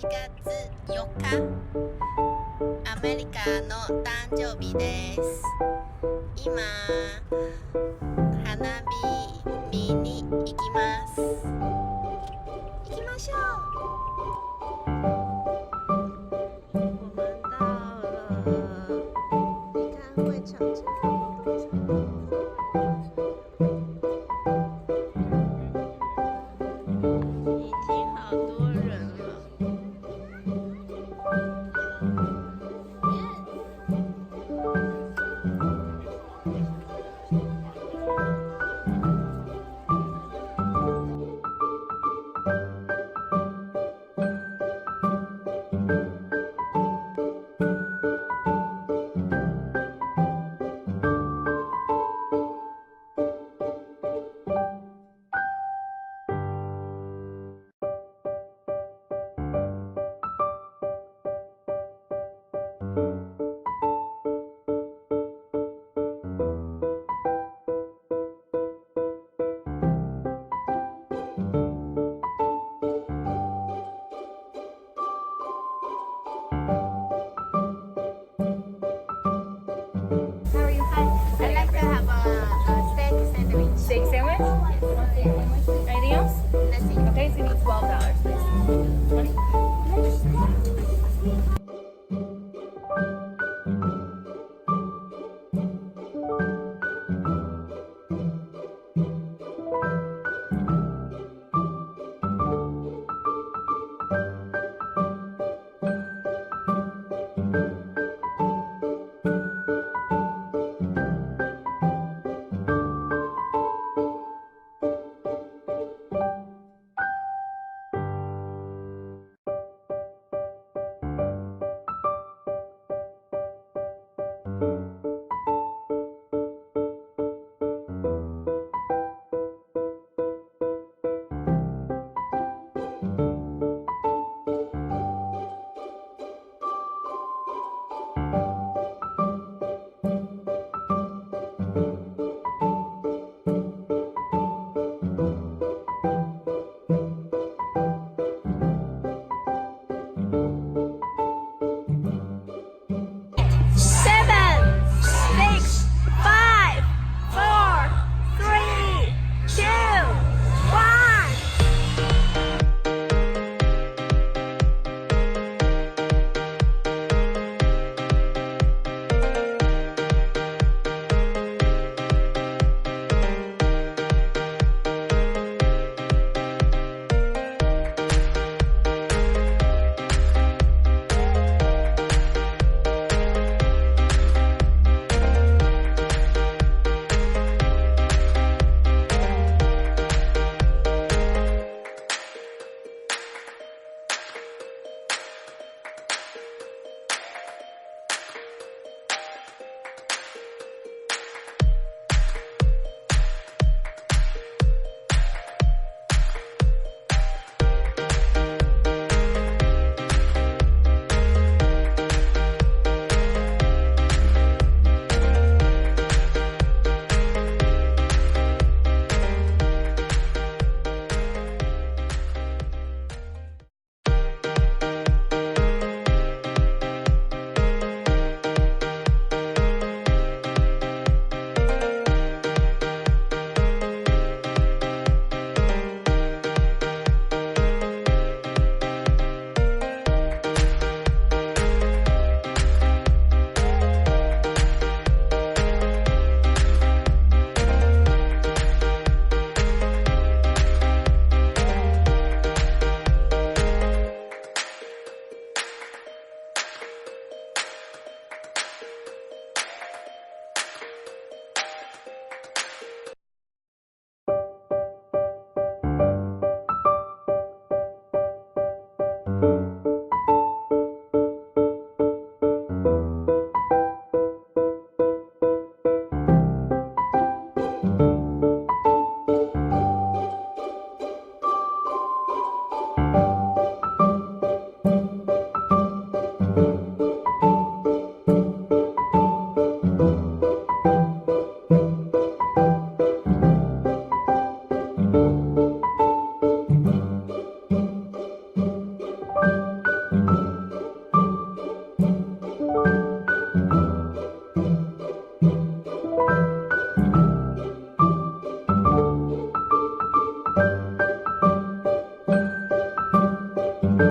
月4日、アメリカの誕生日です。今、花火見に行きます。行きましょう。我们到了，你看会场这么多场。已经好多人了。I'd like to have a steak sandwich. Steak sandwich? One steak sandwich. Anything else? Nothing. Okay, so you need $12, please. 20?